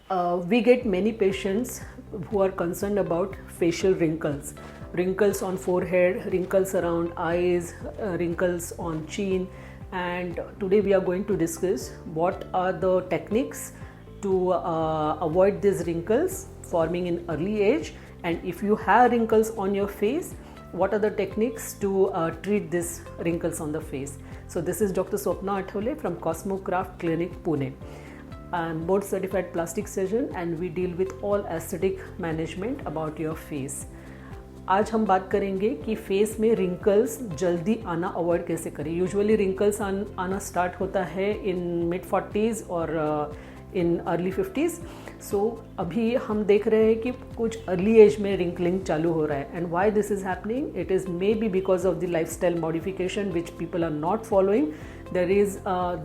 We get many patients who are concerned about facial wrinkles, wrinkles on forehead, wrinkles around eyes, wrinkles on chin, and today we are going to discuss what are the techniques to avoid these wrinkles forming in early age, and if you have wrinkles on your face, what are the techniques to treat these wrinkles on the face. So this is Dr. Swapna Athole from Cosmocraft Clinic, Pune. I'm board certified plastic surgeon and we deal with all aesthetic management about your face. आज हम बात करेंगे कि face में wrinkles जल्दी आना avoid कैसे करें. यूजुअली रिंकल्स आना स्टार्ट होता है इन मिड 40s और इन अर्ली 50s. सो अभी हम देख रहे हैं कि कुछ अर्ली एज में रिंकलिंग चालू हो रहा है. And why this is happening? It is may be because of the lifestyle modification which people are not following. There is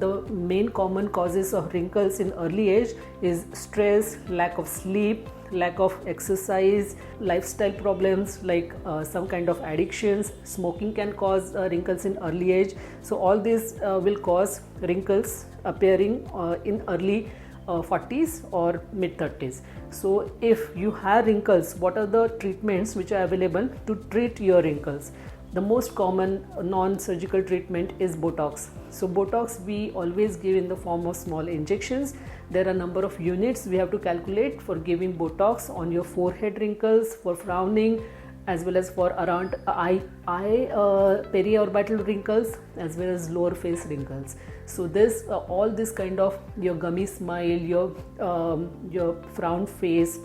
the main common causes of wrinkles in early age is stress, lack of sleep, lack of exercise, lifestyle problems like some kind of addictions. Smoking can cause wrinkles in early age. So all this will cause wrinkles appearing in early 40s or mid 30s. So if you have wrinkles, what are the treatments which are available to treat your wrinkles? The most common non-surgical treatment is Botox. So Botox we always give in the form of small injections. There are number of units we have to calculate for giving Botox on your forehead wrinkles, for frowning, as well as for around eye periorbital wrinkles, as well as lower face wrinkles. So this all this kind of your gummy smile, your frown face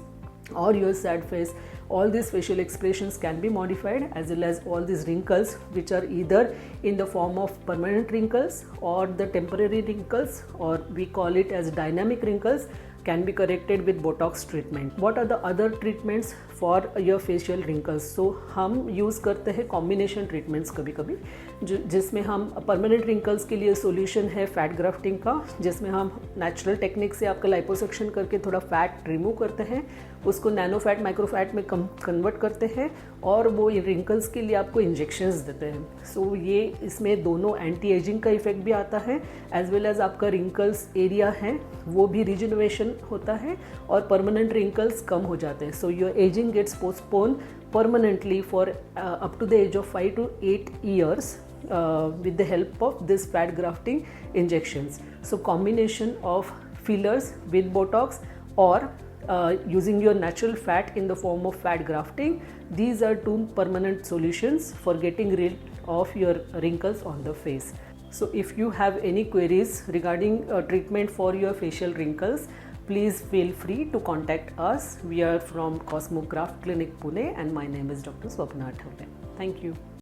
or your sad face, all these facial expressions can be modified, as well as all these wrinkles which are either in the form of permanent wrinkles or the temporary wrinkles, or we call it as dynamic wrinkles, can be corrected with Botox treatment. What are the other treatments for your facial wrinkles? So हम use करते हैं combination treatments कभी कभी, जिसमें हम permanent wrinkles के लिए solution है फैट ग्राफ्टिंग का, जिसमें हम नेचुरल टेक्निक से आपका लाइपोसक्शन करके थोड़ा फैट रिमूव करते हैं, उसको नैनो फैट माइक्रो फैट में कन्वर्ट करते हैं और वो रिंकल्स के लिए आपको इंजेक्शंस देते हैं. सो ये इसमें दोनों एंटी एजिंग का इफेक्ट भी आता है, एज वेल एज आपका रिंकल्स एरिया है वो भी रिजुनोवेशन होता है और परमानेंट रिंकल्स कम हो जाते हैं. So your ageing gets postpone permanently for up to the age of 5 to 8 years with the help of this fat grafting injections. So combination of fillers with Botox or using your natural fat in the form of fat grafting, these are two permanent solutions for getting rid of your wrinkles on the face. So if you have any queries regarding treatment for your facial wrinkles, please feel free to contact us. We are from Cosmocraft Clinic, Pune, and my name is Dr. Swapna Athole. Thank you.